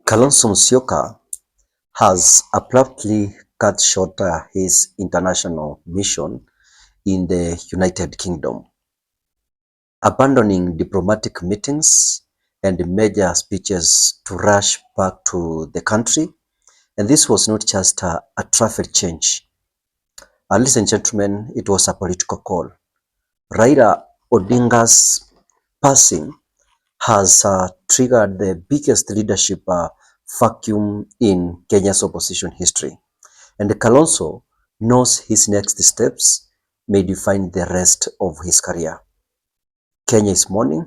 Kalonzo Musyoka has abruptly cut short his international mission in the United Kingdom, abandoning diplomatic meetings and major speeches to rush back to the country. And this was not just a traffic change. Ladies and gentlemen, it was a political call. Raila Odinga's passing has triggered the biggest leadership vacuum in Kenya's opposition history. And Kalonzo knows his next steps may define the rest of his career. Kenya is mourning,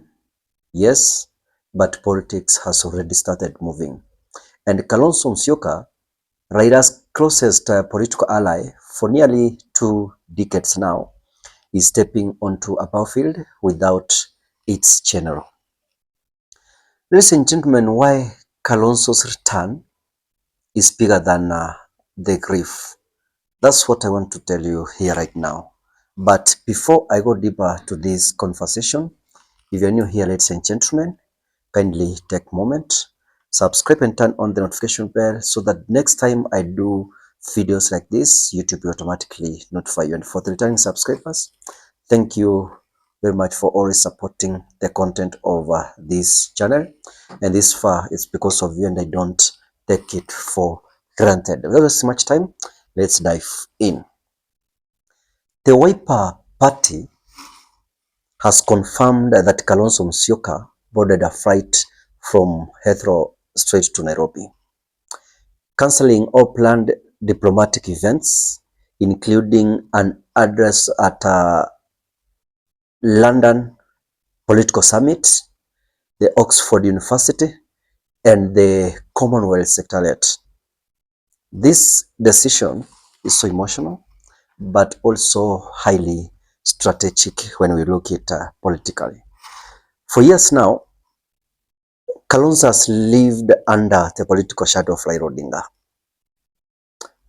yes, but politics has already started moving. And Kalonzo Musyoka, Raila's closest political ally for nearly 2 decades now, is stepping onto a battlefield without its general. Ladies and gentlemen, why Kalonzo's return is bigger than the grief. That's what I want to tell you here right now. But before I go deeper to this conversation, if you're new here, ladies and gentlemen, kindly take a moment, subscribe and turn on the notification bell so that next time I do videos like this, YouTube will automatically notify you. And for the returning subscribers, thank you very much for always supporting the content of this channel. And this far, it's because of you and I don't take it for granted. Without wasting much time, let's dive in. The Wiper Party has confirmed that Kalonzo Musyoka boarded a flight from Heathrow straight to Nairobi, cancelling all planned diplomatic events, including an address at a London Political Summit, the Oxford University, and the Commonwealth Secretariat. This decision is so emotional, but also highly strategic when we look at it politically. For years now, Kalonzo has lived under the political shadow of Raila Odinga.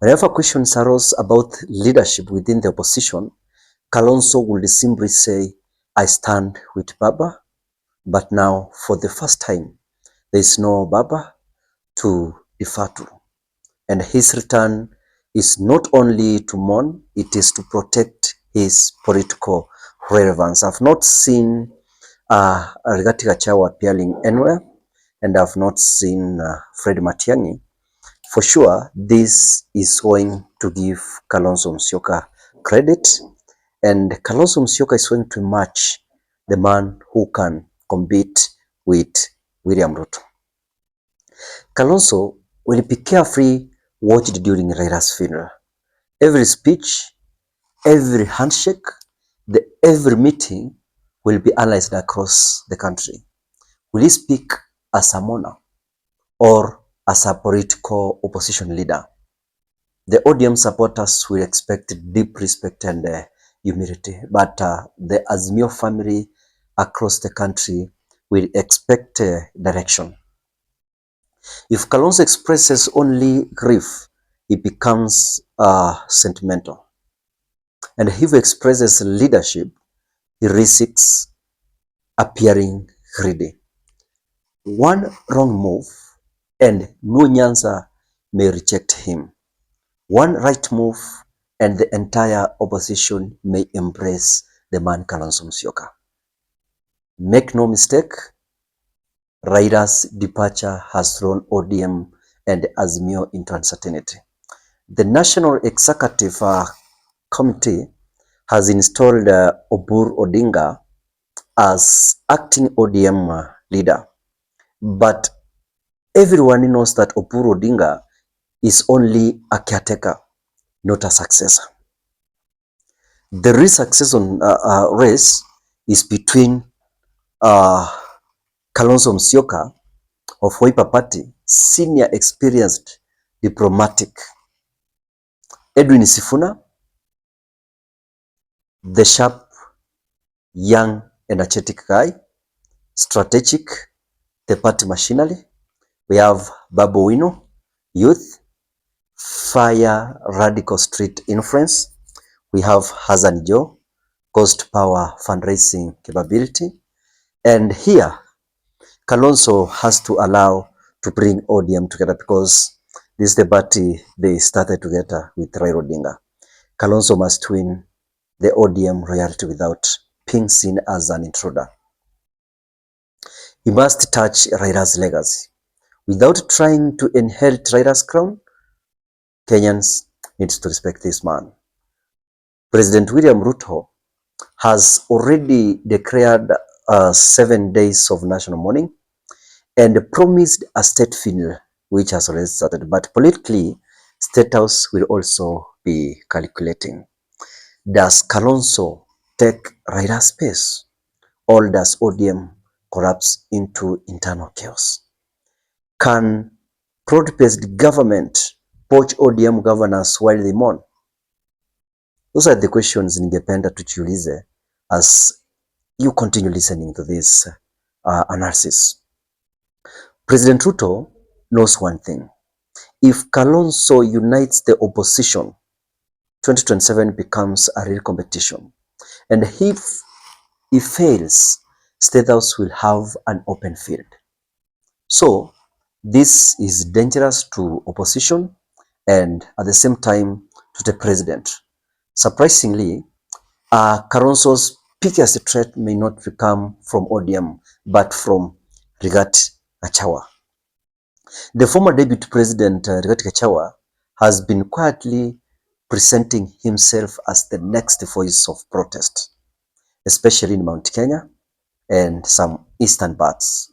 Whenever questions arose about leadership within the opposition, Kalonzo would simply say, I stand with Baba, but now for the first time, there is no Baba to defer to. And his return is not only to mourn, it is to protect his political relevance. I've not seen Rigathi Gachagua appearing anywhere, and I've not seen Fred Matiang'i. For sure, this is going to give Kalonzo Musyoka credit, and Kalonzo Musyoka is going to match the man who can compete with William Ruto. Kalonzo will be carefully watched during Raila's funeral. Every speech, every handshake, every meeting will be analyzed across the country. Will he speak as a mourner or as a political opposition leader? The ODM supporters will expect deep respect and humility, but the Azimio family across the country will expect direction. If Kalonzo expresses only grief, it becomes sentimental. And if he expresses leadership, he risks appearing greedy. One wrong move and no Nyanza may reject him. One right move and the entire opposition may embrace the man Kalonzo Musyoka. Make no mistake, Raila's departure has thrown ODM and Azimio into uncertainty. The National Executive Committee has installed Oburu Odinga as acting ODM leader. But everyone knows that Oburu Odinga is only a caretaker, not a successor. The real succession race is between Kalonzo Musyoka of Wiper Party, senior experienced diplomatic, Edwin Sifuna, the sharp, young, energetic guy, strategic, the party machinery. We have Babu Wino, youth, fire, radical street influence. We have Hassan Joe, cost power fundraising capability. And here, Kalonzo has to allow to bring ODM together, because this is the party they started together with Raila Odinga. Kalonzo must win the ODM royalty without being seen as an intruder. He must touch Raila's legacy. Without trying to inherit Raila's crown, Kenyans need to respect this man. President William Ruto has already declared 7 days of national mourning and promised a state funeral, which has already started. But politically, State House will also be calculating. Does Kalonzo take Raila's space, or does ODM collapse into internal chaos? Can fraud-based government poach ODM governors while they mourn? Those are the questions ningependa tujiulize as you continue listening to this analysis. President Ruto knows one thing. If Kalonzo unites the opposition, 2027 becomes a real competition. And if he fails, State House will have an open field. So this is dangerous to opposition and at the same time to the president. Surprisingly, Kalonzo's biggest threat may not come from ODM, but from Rigathi Gachagua. The former deputy president, Rigathi Gachagua, has been quietly presenting himself as the next voice of protest, especially in Mount Kenya and some eastern parts.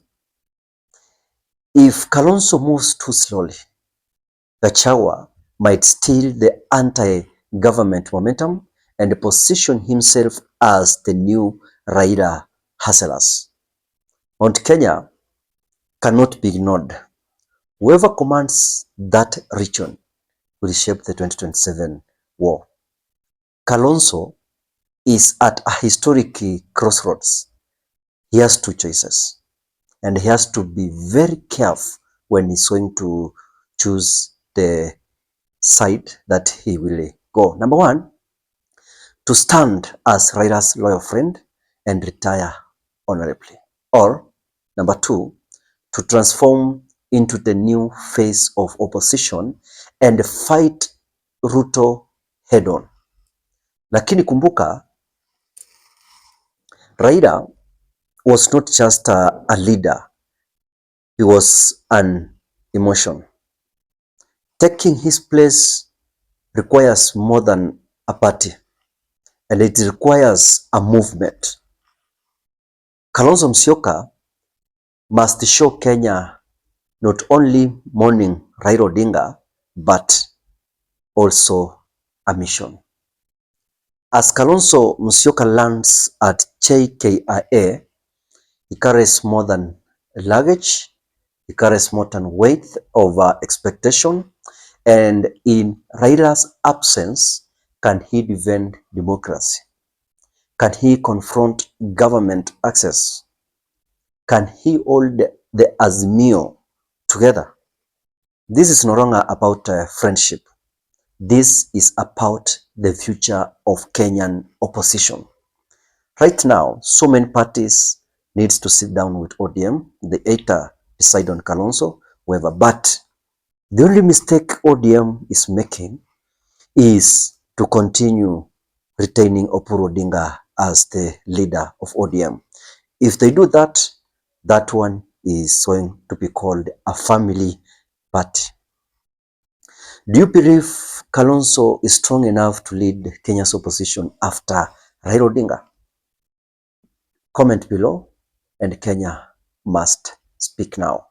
If Kalonzo moves too slowly, Gachagua might steal the anti-government momentum and position himself as the new Raila hustlers. Mount Kenya cannot be ignored. Whoever commands that region will shape the 2027 war. Kalonzo is at a historic crossroads. He has two choices, and he has to be very careful when he's going to choose the side that he will go. Number one, to stand as Raila's loyal friend and retire honorably. Or number two, to transform into the new face of opposition and fight Ruto head on. Lakini kumbuka, Raila was not just a leader, he was an emotion. Taking his place requires more than a party, and it requires a movement. Kalonzo Musyoka must show Kenya not only mourning Raila Odinga, but also a mission. As Kalonzo Musyoka lands at JKIA, he carries more than luggage, he carries more than weight of expectation, and in Raila's absence, can he defend democracy? Can he confront government access? Can he hold the Azimio together? This is no longer about friendship. This is about the future of Kenyan opposition. Right now, so many parties needs to sit down with ODM, the either decide on Kalonzo, whoever. But the only mistake ODM is making is to continue retaining Oburu Odinga as the leader of ODM. If they do that, that one is going to be called a family party. Do you believe Kalonzo is strong enough to lead Kenya's opposition after Raila Odinga? Comment below, and Kenya must speak now.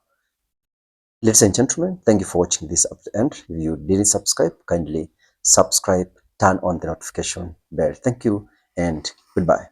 Ladies and gentlemen, thank you for watching this up to the end. If you didn't subscribe, kindly subscribe, turn on the notification bell. Thank you and goodbye.